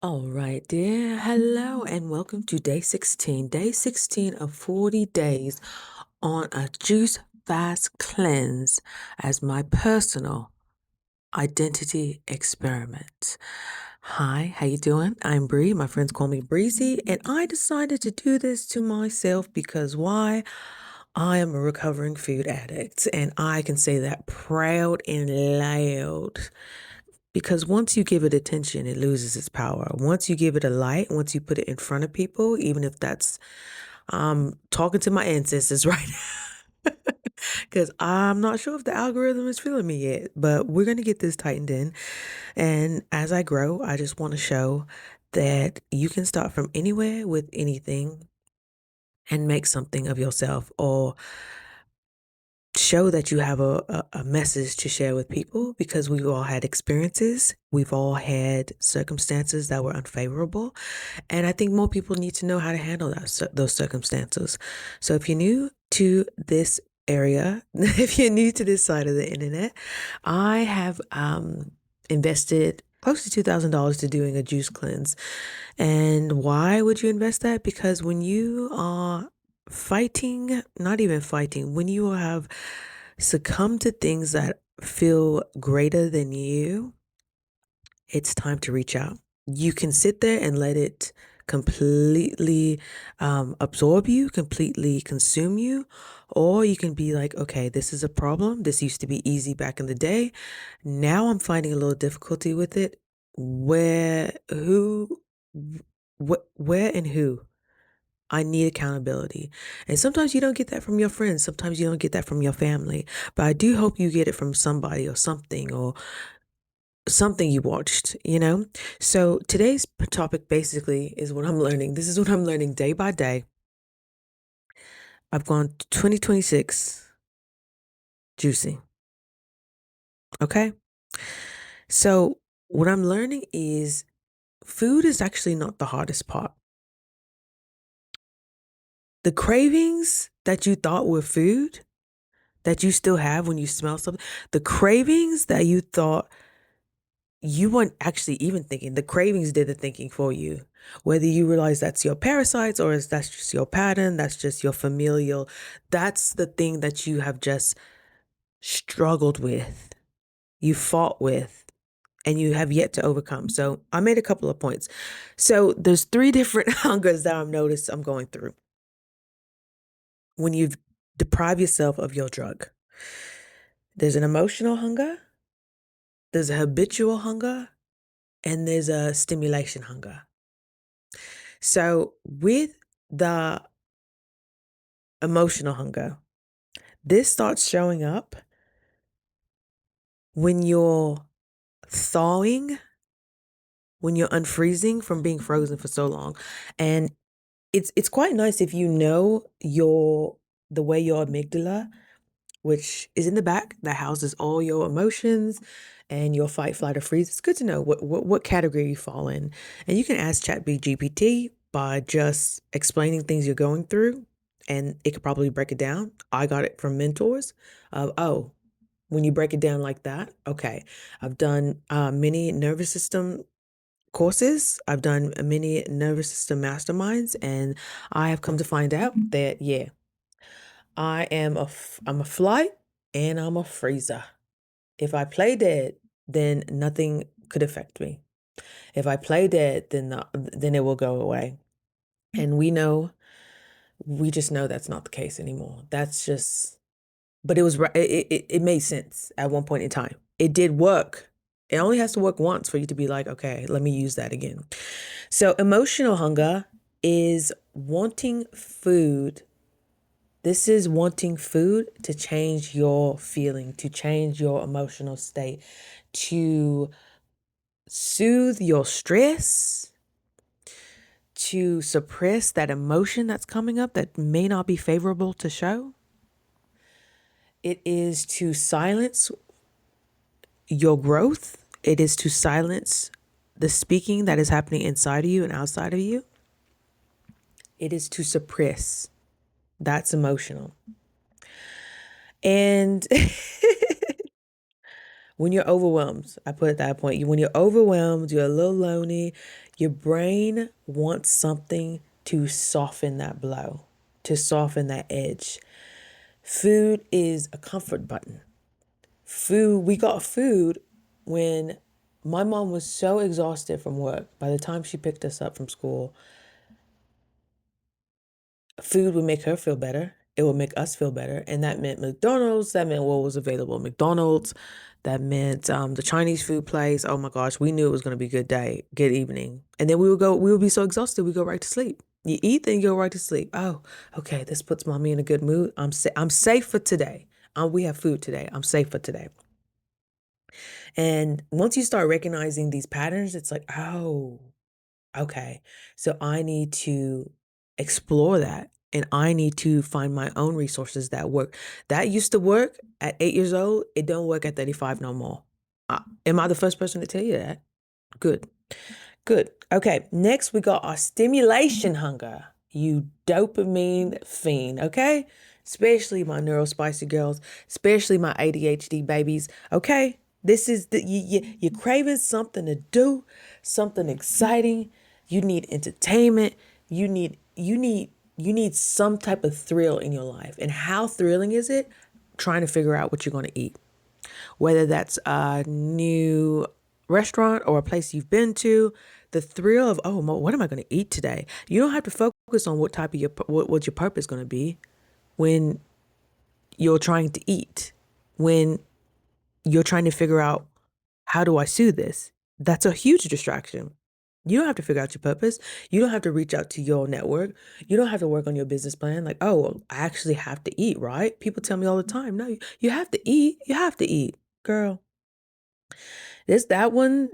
All right, dear. Hello and welcome to day 16. Day 16 of 40 days on a juice fast cleanse as my personal identity experiment. Hi, how you doing? I'm Bree. My friends call me Breezy, and I decided to do this to myself because why? I am a recovering food addict, and I can say that proud and loud. Because once you give it attention, it loses its power. Once you give it a light, once you put it in front of people, even if that's talking to my ancestors right now, because I'm not sure if the algorithm is feeling me yet, but we're going to get this tightened in. And as I grow, I just want to show that you can start from anywhere with anything and make something of yourself or show that you have a message to share with people because we've all had experiences. We've all had circumstances that were unfavorable. And I think more people need to know how to handle those circumstances. So if you're new to this area, if you're new to this side of the internet, I have invested close to $2,000 to doing a juice cleanse. And why would you invest that? Because when you are fighting, not even fighting, when you have succumbed to things that feel greater than you, it's time to reach out. You can sit there and let it completely absorb you, completely consume you, or you can be like, okay, this is a problem. This used to be easy back in the day. Now I'm finding a little difficulty with it. Where and who? I need accountability. And sometimes you don't get that from your friends. Sometimes you don't get that from your family. But I do hope you get it from somebody or something you watched. So today's topic basically is what I'm learning. This is what I'm learning day by day. I've gone 2026 juicing. Okay. So what I'm learning is food is actually not the hardest part. The cravings that you thought were food that you still have when you smell something, the cravings that you thought you weren't actually even thinking, the cravings did the thinking for you. Whether you realize that's your parasites or is that's just your pattern, that's just your familial, that's the thing that you have just struggled with, you fought with, and you have yet to overcome. So I made a couple of points. So there's three different hungers that I'm going through when you've deprived yourself of your drug. There's an emotional hunger, there's a habitual hunger, and there's a stimulation hunger. So with the emotional hunger, this starts showing up when you're thawing, when you're unfreezing from being frozen for so long. And it's quite nice if you know the way your amygdala, which is in the back, that houses all your emotions and your fight, flight, or freeze. It's good to know what category you fall in. And you can ask ChatGPT by just explaining things you're going through, and it could probably break it down. I got it from mentors of, oh, when you break it down like that, okay. I've done many nervous system courses. I've done many nervous system masterminds, and I have come to find out that, yeah, I'm a flight and I'm a freezer. If I play dead, then nothing could affect me. If I play dead, then it will go away. And we just know that's not the case anymore. That's just, but it was right. It made sense at one point in time. It did work. It only has to work once for you to be like, okay, let me use that again. So emotional hunger is wanting food. This is wanting food to change your feeling, to change your emotional state, to soothe your stress, to suppress that emotion that's coming up that may not be favorable to show. It is to silence your growth. It is to silence the speaking that is happening inside of you and outside of you. It is to suppress. That's emotional. And when you're overwhelmed, I put it at that point. When you're overwhelmed, you're a little lonely, your brain wants something to soften that blow, to soften that edge. Food is a comfort button. We got food when my mom was so exhausted from work. By the time she picked us up from school, food would make her feel better. It would make us feel better. And that meant McDonald's. That meant what was available at McDonald's. That meant the Chinese food place. Oh my gosh, we knew it was going to be a good day, good evening. And then we would be so exhausted, we go right to sleep. You eat, then you go right to sleep. Oh, okay, this puts mommy in a good mood. I'm safe for today. We have food today. I'm safe for today. And once you start recognizing these patterns, it's like, oh, okay. So I need to explore that and I need to find my own resources that work. That used to work at 8 years old. It don't work at 35 no more. Am I the first person to tell you that? Good. Good. Okay. Next, we got our stimulation hunger. You dopamine fiend. Okay. Especially my neurospicy girls, especially my ADHD babies. Okay. This is you're craving something to do, something exciting. You need entertainment. You need some type of thrill in your life. And how thrilling is it? Trying to figure out what you're going to eat, whether that's a new restaurant or a place you've been to. The thrill of, oh, what am I going to eat today? You don't have to focus on what type of what your purpose is going to be when you're trying to eat, when you're trying to figure out, how do I do this? That's a huge distraction. You don't have to figure out your purpose. You don't have to reach out to your network. You don't have to work on your business plan. Like, oh, well, I actually have to eat, right? People tell me all the time, no, you have to eat. You have to eat. Girl, that one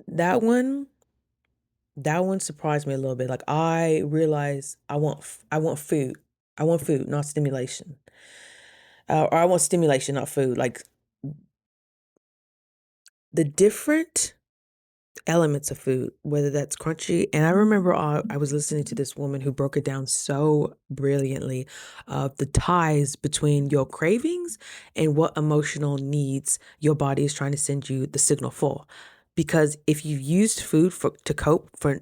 surprised me a little bit. Like I realized I want food. I want food, not stimulation. Or I want stimulation, not food. Like the different elements of food, whether that's crunchy. And I remember I was listening to this woman who broke it down so brilliantly of the ties between your cravings and what emotional needs your body is trying to send you the signal for. Because if you've used food to cope for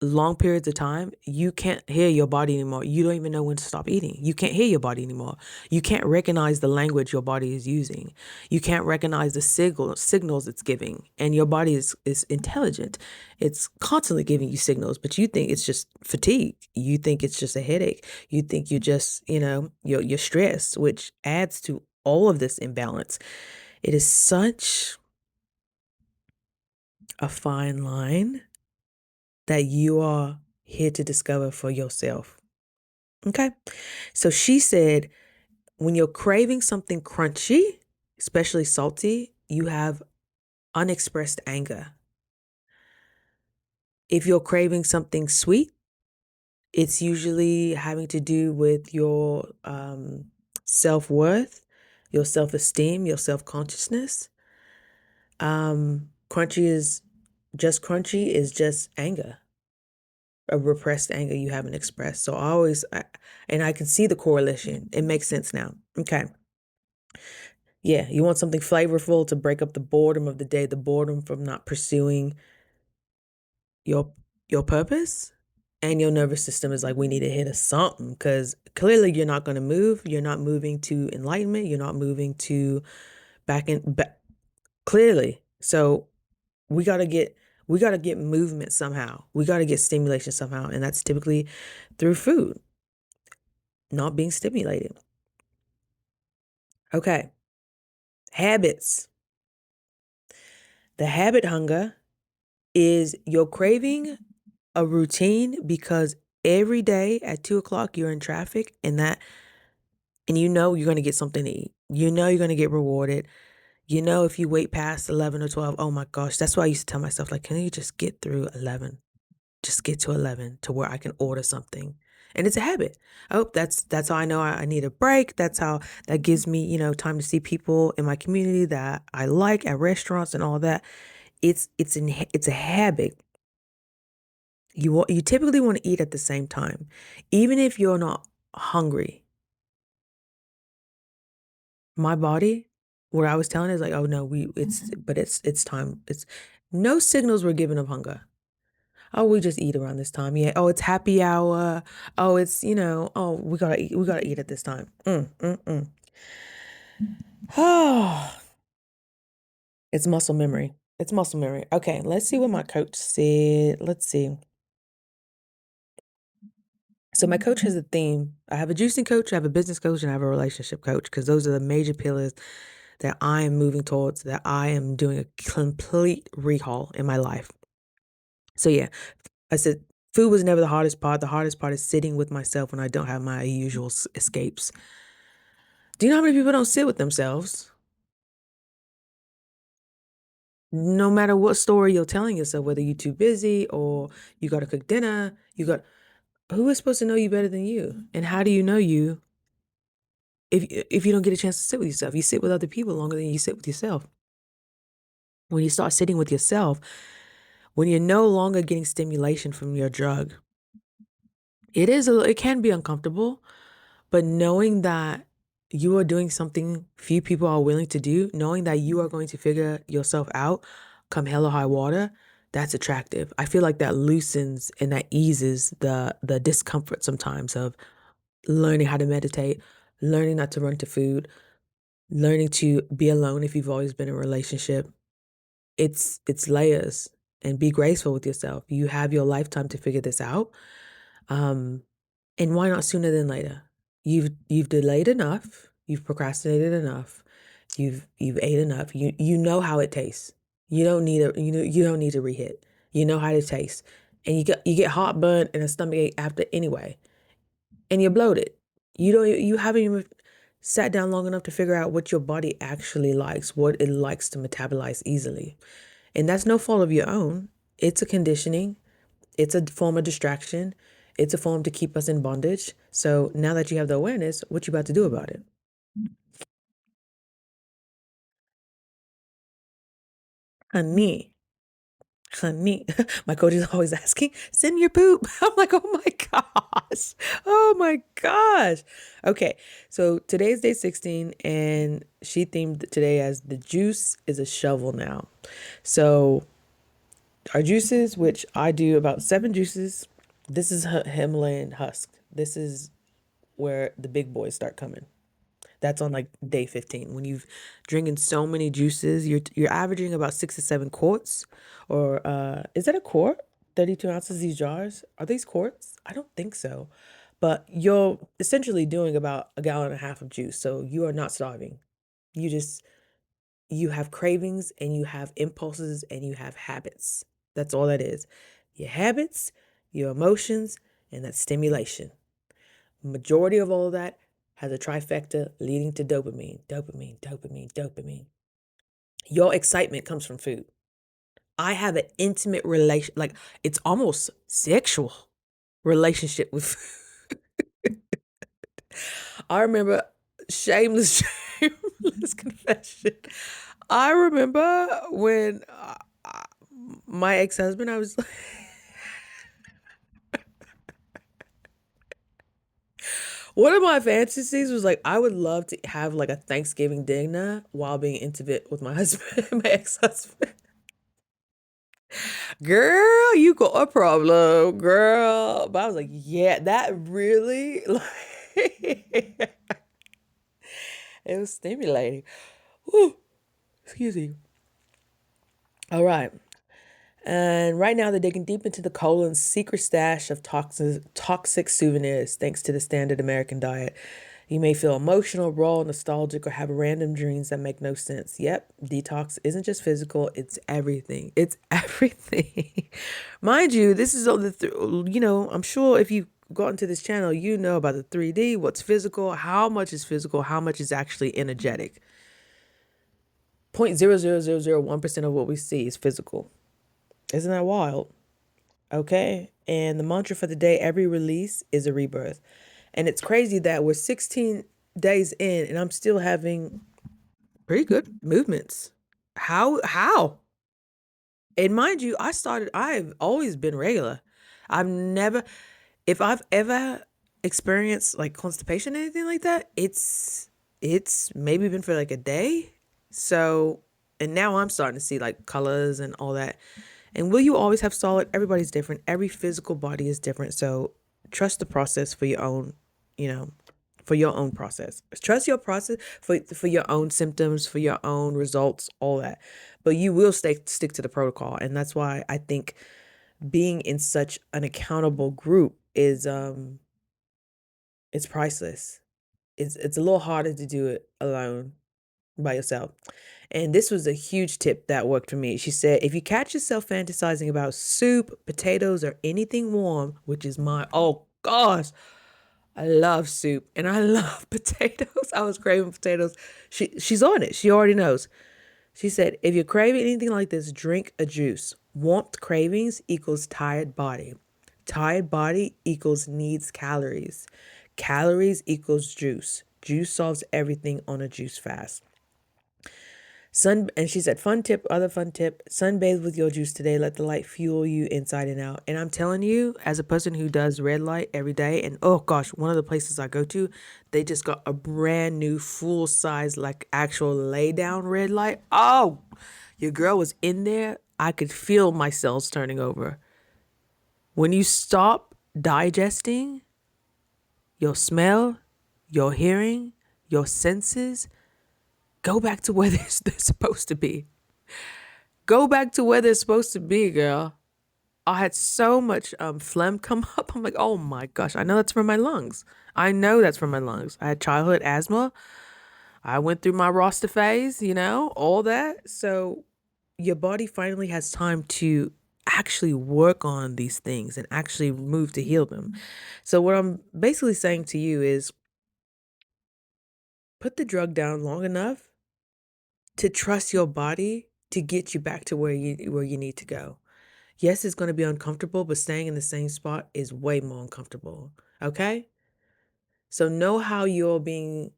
long periods of time, you can't hear your body anymore. You don't even know when to stop eating. You can't hear your body anymore. You can't recognize the language your body is using. You can't recognize the signals it's giving. And your body is intelligent. It's constantly giving you signals, but you think it's just fatigue. You think it's just a headache. You think you're just, you're stressed, which adds to all of this imbalance. It is such a fine line that you are here to discover for yourself. Okay. So she said, when you're craving something crunchy, especially salty, you have unexpressed anger. If you're craving something sweet, it's usually having to do with your self-worth, your self-esteem, your self-consciousness. Crunchy is just anger, a repressed anger you haven't expressed. So and I can see the correlation. It makes sense now. Okay. Yeah, you want something flavorful to break up the boredom of the day, the boredom from not pursuing your your purpose. And your nervous system is like, we need to hit a something because clearly you're not going to move. You're not moving to enlightenment. You're not moving to back clearly. So we got to get movement somehow. We got to get stimulation somehow. And that's typically through food, not being stimulated. Okay. Habits. The habit hunger is you're craving a routine because every day at 2 o'clock you're in traffic and you know you're going to get something to eat. You know you're going to get rewarded. You know if you wait past 11 or 12, oh my gosh, that's why I used to tell myself, like, can you just get through 11? Just get to 11 to where I can order something. And it's a habit. Oh, that's how I know I need a break. That's how that gives me, time to see people in my community that I like at restaurants and all that. It's a habit. You typically want to eat at the same time, even if you're not hungry. My body what I was telling is like, oh no, it's time. It's no signals were given of hunger. Oh, we just eat around this time. Yeah. Oh, it's happy hour. Oh, it's, oh, we gotta eat at this time. Oh, it's muscle memory. It's muscle memory. Okay, let's see what my coach said. Let's see. So my coach has a theme. I have a juicing coach, I have a business coach, and I have a relationship coach because those are the major pillars that I am moving towards, that I am doing a complete rehaul in my life. So yeah, I said food was never the hardest part. The hardest part is sitting with myself when I don't have my usual escapes. Do you know how many people don't sit with themselves? No matter what story you're telling yourself, whether you're too busy or you got to cook dinner, who is supposed to know you better than you? And how do you know you if you don't get a chance to sit with yourself? You sit with other people longer than you sit with yourself. When you start sitting with yourself, when you're no longer getting stimulation from your drug, it can be uncomfortable, but knowing that you are doing something few people are willing to do, knowing that you are going to figure yourself out come hell or high water, that's attractive. I feel like that loosens and that eases the discomfort sometimes of learning how to meditate, learning not to run to food, learning to be alone if you've always been in a relationship. It's layers, and be graceful with yourself. You have your lifetime to figure this out. Um, and why not sooner than later? You've delayed enough, you've procrastinated enough, you've ate enough. You know how it tastes. You don't need to reheat. You know how it tastes. And you get heartburn and a stomach ache after anyway. And you're bloated. You haven't even sat down long enough to figure out what your body actually likes, what it likes to metabolize easily. And that's no fault of your own. It's a conditioning. It's a form of distraction. It's a form to keep us in bondage. So now that you have the awareness, what you about to do about it? Honey, honey. My coach is always asking, send your poop. I'm like, oh my gosh. Oh my gosh. Okay. So today's day 16, and she themed today as the juice is a shovel now. So our juices, which I do about 7 juices, this is Himalayan husk. This is where the big boys start coming. That's on like day 15. When you've drinking so many juices, you're averaging about 6 to 7 quarts, or is that a quart? 32 ounces these jars. Are these quarts? I don't think so. But you're essentially doing about a gallon and a half of juice. So you are not starving. You just you have cravings and you have impulses and you have habits. That's all that is. Your habits, your emotions, and that stimulation. Majority of all of that has a trifecta leading to dopamine, dopamine, dopamine, dopamine. Your excitement comes from food. I have an intimate relation, like it's almost sexual relationship with food. I remember shameless, shameless confession. I remember when my ex-husband, I was like, one of my fantasies was like, I would love to have like a Thanksgiving dinner while being intimate with my husband, my ex-husband. Girl, you got a problem, girl. But I was like, yeah, that really, like, it was stimulating. Whew, excuse me. All right. And right now they're digging deep into the colon's secret stash of toxic souvenirs thanks to the standard American diet. You may feel emotional, raw, nostalgic, or have random dreams that make no sense. Yep, detox isn't just physical, it's everything. It's everything. Mind you, this is all I'm sure if you've gotten to this channel, you know about the 3D, what's physical, how much is physical, how much is actually energetic. 0.00001% of what we see is physical. Isn't that wild? Okay. And the mantra for the day, every release is a rebirth. And it's crazy that we're 16 days in and I'm still having pretty good movements. How? And mind you, I've always been regular. I've never, if I've ever experienced like constipation or anything like that, it's maybe been for like a day. So, and now I'm starting to see like colors and all that. And will you always have solid? Everybody's different. Every physical body is different. So trust the process for your own, you know, for your own process. Trust your process for your own symptoms, for your own results, all that. But you will stick to the protocol. And that's why I think being in such an accountable group is it's priceless. It's a little harder to do it alone by yourself. And this was a huge tip that worked for me. She said, if you catch yourself fantasizing about soup, potatoes, or anything warm, which is my, oh gosh, I love soup and I love potatoes. I was craving potatoes. She's on it. She already knows. She said, if you're craving anything like this, drink a juice. Warmth cravings equals tired body. Tired body equals needs calories. Calories equals juice. Juice solves everything on a juice fast. And she said, other fun tip, sunbathe with your juice today. Let the light fuel you inside and out. And I'm telling you, as a person who does red light every day, and oh gosh, one of the places I go to, they just got a brand new full size, like actual lay down red light. Oh, your girl was in there. I could feel my cells turning over. When you stop digesting, your smell, your hearing, your senses go back to where they're supposed to be. Go back to where they're supposed to be, girl. I had so much phlegm come up. I'm like, oh my gosh, I know that's from my lungs. I know that's from my lungs. I had childhood asthma. I went through my roster phase, all that. So your body finally has time to actually work on these things and actually move to heal them. So what I'm basically saying to you is put the drug down long enough to trust your body to get you back to where you need to go. Yes, it's going to be uncomfortable, but staying in the same spot is way more uncomfortable. Okay? So know how you're being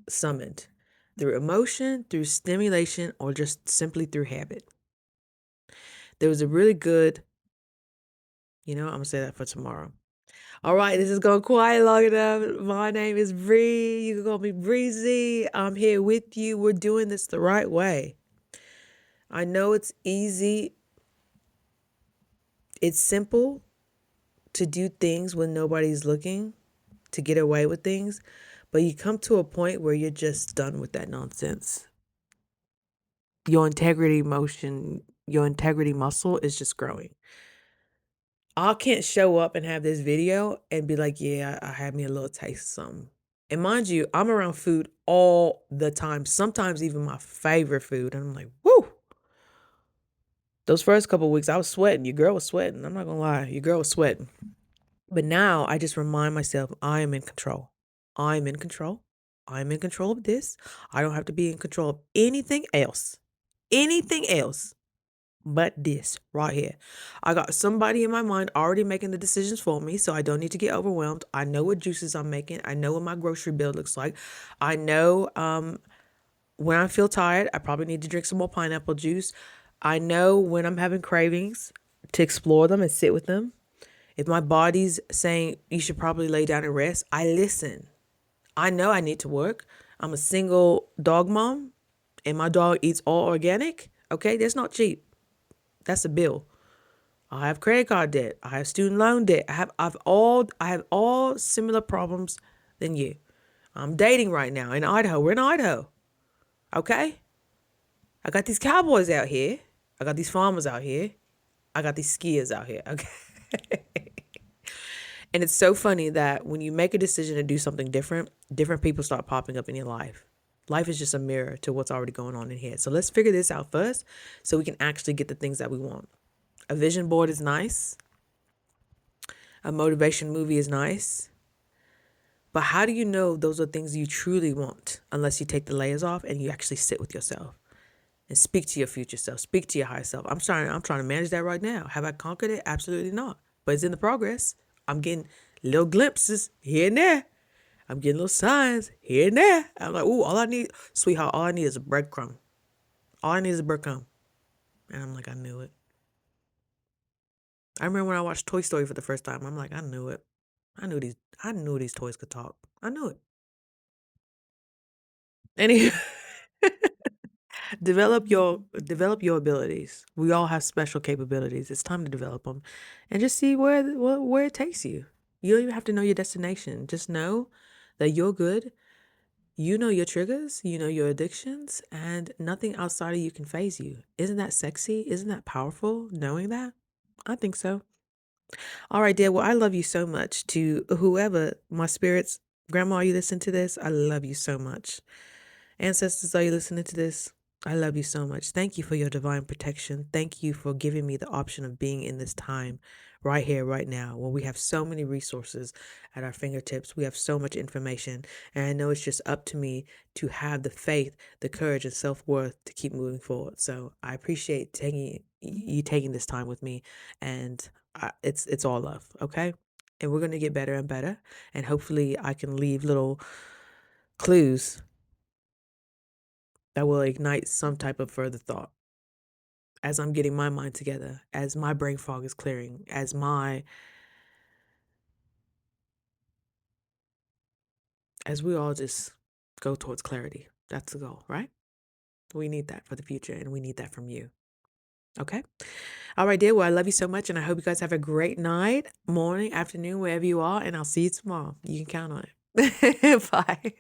summoned through emotion, through stimulation, or just simply through habit. There was a really good, I'm going to say that for tomorrow. All right, this is going quiet long enough. My name is Bree. You can call me Brizzy. I'm here with you. We're doing this the right way. I know it's easy. It's simple to do things when nobody's looking, to get away with things, but you come to a point where you're just done with that nonsense. Your integrity muscle is just growing. I can't show up and have this video and be like, yeah, I had me a little taste of something. And mind you, I'm around food all the time, sometimes even my favorite food. And I'm like, whoo. Those first couple of weeks, I was sweating. Your girl was sweating. I'm not going to lie. Your girl was sweating. But now I just remind myself I am in control. I'm in control. I'm in control of this. I don't have to be in control of anything else. Anything else but this right here. I got somebody in my mind already making the decisions for me, so I don't need to get overwhelmed. I know what juices I'm making. I know what my grocery bill looks like. I know when I feel tired, I probably need to drink some more pineapple juice. I know when I'm having cravings to explore them and sit with them. If my body's saying you should probably lay down and rest, I listen. I know I need to work. I'm a single dog mom and my dog eats all organic. Okay, that's not cheap. That's a bill. I have credit card debt. I have student loan debt. I have all similar problems than you. I'm dating right now in Idaho. We're in Idaho. Okay? I got these cowboys out here. I got these farmers out here. I got these skiers out here. Okay. And it's so funny that when you make a decision to do something different, different people start popping up in your life. Life is just a mirror to what's already going on in here. So let's figure this out first so we can actually get the things that we want. A vision board is nice. A motivation movie is nice. But how do you know those are things you truly want unless you take the layers off and you actually sit with yourself and speak to your future self, speak to your higher self? I'm trying to manage that right now. Have I conquered it? Absolutely not. But it's in the progress. I'm getting little glimpses here and there. I'm getting little signs here and there. I'm like, ooh, all I need is a breadcrumb. All I need is a breadcrumb. And I'm like, I knew it. I remember when I watched Toy Story for the first time. I'm like, I knew it. I knew these toys could talk. I knew it. Anyway, Develop your abilities. We all have special capabilities. It's time to develop them, and just see where it takes you. You don't even have to know your destination. Just know that you're good. You know your triggers, you know your addictions, and nothing outside of you can phase you. Isn't that sexy? Isn't that powerful knowing that? I think so. All right, dear. Well, I love you so much. To whoever, my spirits, grandma, you listen to this? I love you so much. Ancestors, are you listening to this? I love you so much. Thank you for your divine protection. Thank you for giving me the option of being in this time right here, right now, when we have so many resources at our fingertips. We have so much information. And I know it's just up to me to have the faith, the courage, and self worth to keep moving forward. So I appreciate you taking this time with me. And it's all love, okay? And we're going to get better and better. And hopefully, I can leave little clues that will ignite some type of further thought as I'm getting my mind together, as my brain fog is clearing, as we all just go towards clarity. That's the goal, right? We need that for the future, and we need that from you. Okay? All right, dear. Well, I love you so much, and I hope you guys have a great night, morning, afternoon, wherever you are, and I'll see you tomorrow. You can count on it. Bye.